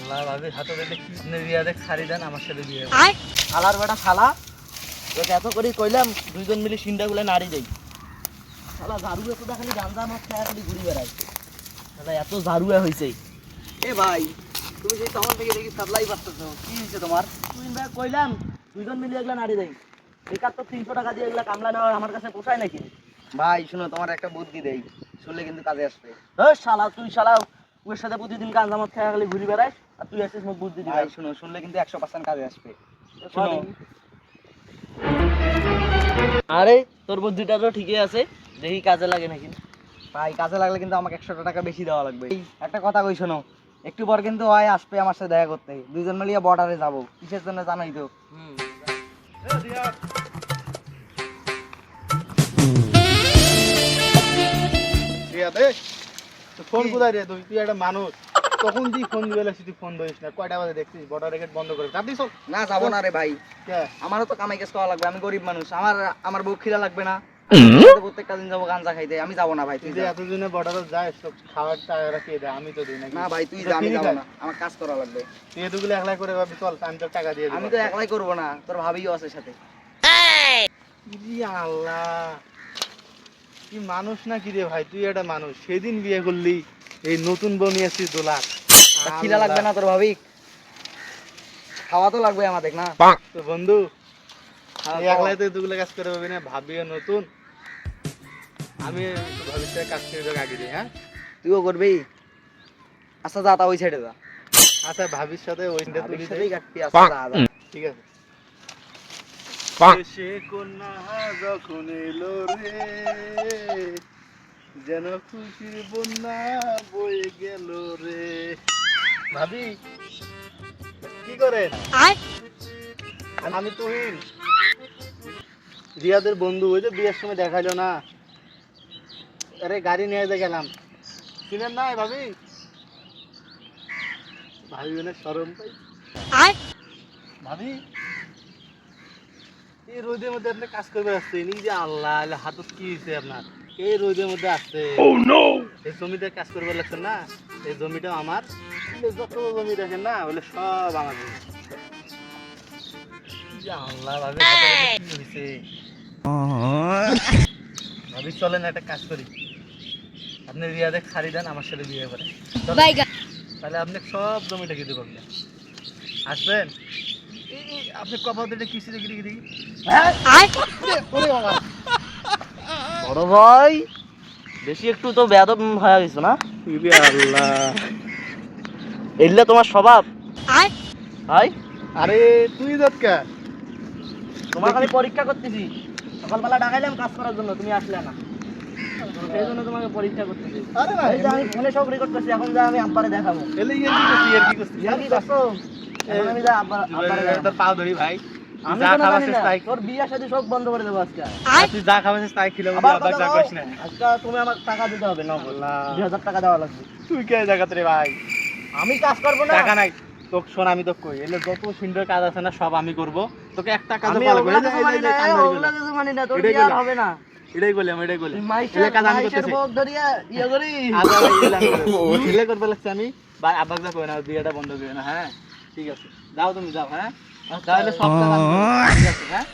আল্লাহ ভাবি হাতে দিলে কি রিয়াদে ছাড়ি দেন আমার সাথে বিয়ে হবে। শালার বেটা শালা তোকে এত করে কইলাম দুইজন মিলে সিন্ডাগুলো নাড়ি দেই। শালা ঝাড়ুয়ে তো খালি গাঞ্জা মাছ খায় খালি ঘুরি বেড়ায়। শালা এত ঝাড়ুয়া হইছে। এ ভাই তুমি সেই তখন থেকে দেখি সাপ্লাই পাচ্ছো কি হইছে তোমার? তুই ভাই কইলাম দুইজন মিলে এগুলা নাড়ি দেই। বেকার তো 300 টাকা দিয়ে এগুলা কামলা নেওয়া আমার কাছে পোষায় নাকি? ভাই শুনো তোমার একটা বুদ্ধি দেই, শুনলে কিন্তু কাজে আসবে। শালা তুই শালা ওর সাথে প্রতিদিন গাঁজা মদ খেয়ে গেলে ঘুরি বেড়ায় আর তুই আসিস মুখ বুদ্ধি দিবি। ভাই শুনো শুনলে কিন্তু 100% কাজে আসবে। শুনো আরে তোর বুদ্ধিটা তো ঠিকই আছে, দেখি কাজে লাগে নাকি। ভাই কাজে লাগলে কিন্তু আমাকে 100 টাকা বেশি দেওয়া লাগবে। একটা কথা কই শোনো, একটু পর কিন্তু হয় আসবে আমার সাথে দেখা করতে, দুইজন মিলিয়ে বর্ডারে যাবো। কিসের জন্য জানোই তো। ফোন কোথায় রে তুই? তুই একটা মানুষ, তখন তুই ফোন দিবে তুই ফোন ধরিস না। কয়টা বাজে দেখছিস? বর্ডার গেট বন্ধ করে যাবি চল। না যাবো না রে ভাই, আমারও তো কামাই কাজ করা লাগবে। আমি গরিব মানুষ, আমার বউ খিদা লাগবে না? প্রত্যেকটা দিন যাবো গাঞ্জা খাইতে। আমি যাবো না ভাই, তুই যা। এতদিনে বর্ডারে যাস তো খাবার টাকা কে দেয়? আমি তো দিই না। না ভাই তুই যা, আমি যাবো না, আমার কাজ করা লাগবে। তুই এতগুলো একলাই করে ভাবি চল, আমি তোর টাকা দিয়ে দিই। আমি তো একলাই করবো না, তোর ভাবিও আছে সাথে। আল্লাহ, কি মানুষ না কি রে ভাই? তুই একটা মানুষ, সেদিন বিয়ে করলি, এই নতুন বউ নিয়ে আসছিস দোলা। খিদা লাগবে না তোর ভাবি? খাওয়া তো লাগবে আমাদের না? তো বন্ধু একলাই তো এতগুলো কাজ করে পাবি না, ভাবিও নতুন। আমি ভবিষ্যতে কাজ করে তোকে আগে দিই। হ্যাঁ তুইও করবি? আচ্ছা যা, তা ওই সাইডে যা। আচ্ছা ভাবির সাথে ওই তুলি সাথেই কাটবি। আচ্ছা যা যা। ঠিক আছে। সে কন্যা যখন এলো রে, যেন খুশির বন্যা বয়ে গেল রে। ভাবি কি করেন? আমি তুহিন, রিয়াদের বন্ধু। ওই যে বিয়ের সময় দেখাইলো না, আরে গাড়ি নিয়ে গেলাম। চিনেন নাই ভাবি? ভাবি মানে শরম পাই। ভাবি এই রোদের মধ্যে আপনি কাজ করবে আসছেন? এই যে আল্লাহ আল্লাহ, হাতত কি হয়েছে আপনার? এই রোদের মধ্যে আসছে, এই জমিতে কাজ করবে লাগছেন না? এই জমিটা আমার, যত জমি দেখেন না বলে সব আমার জমি। আল্লাহ ভাবি কি হয়েছে? ভাবি চলেন একটা কাজ করি, আপনি রিয়াদে ছাড়ি দেন, আমার সাথে বিয়ে করে তাহলে আপনি সব জমিটা কিন্তু করবেন। আসবেন? আপনি কপালটা কিসে দেখি দেখি দেখি। বড় ভাই বেশি একটু তো বেয়াদব হয়ে গেছো না? আল্লাহ, এগুলা তোমার স্বভাব? ভাই আরে তুই দত্কা, তোমাকে আমি পরীক্ষা করতেছি। সকালবেলা ডাকাইলাম কাজ করার জন্য, তুমি আসলে না, সেই জন্য তোমাকে পরীক্ষা করতেছি। আরে না, এই যে আমি ফোনে সব রেকর্ড করছি, এখন যা আমি আব্বারে দেখাবো। এলে কি করছিস? এর কি করছিস? কি করছো? এখন আমি যা আব্বারে দেখাবো। তোর পাও ধরি ভাই, আমি যা কোনো খাবার জানি শেষ না, তাই। তোর বিয়ে শাদী সব বন্ধ করে দেবো আজকে। তুই যা খাবার শেষ তাই খেলে আবার আবার কথা যা বলো, করিস না। আজকে তুমি আমার টাকা দিতে হবে, নগদ আল্লাহ। 2000 টাকা দেওয়া লাগবে। তুই কে জায়গা রে ভাই? আমি কাজ করবো না? টাকা নাই তোকে, শোন আমি তো কই, এলে যত সুন্দর কাজ আছে না সব আমি করব, তোকে একটা কাজ আমি ভালো ওগুলা করে কিছু মানি না, ওগুলা কিছু মানি না, তোর এটাই বিয়ে আর বললাম। হবে না। এটাই বললাম, এটাই বললাম। তুই এলে কাজ আমি মাইশের করতেছি। বউক ধরিয়া ইয়ে করি। আচ্ছা ভাই, এলে আমি করবো। ও ছেলে করতে লাগছে, আমি ভাই আব্বাক যা কই না, বিয়েটা বন্ধ করে না। হ্যাঁ ঠিক আছে, যাও তুমি যাও। হ্যাঁ তাহলে সব কাজ আমি করবো। ঠিক আছে? হ্যাঁ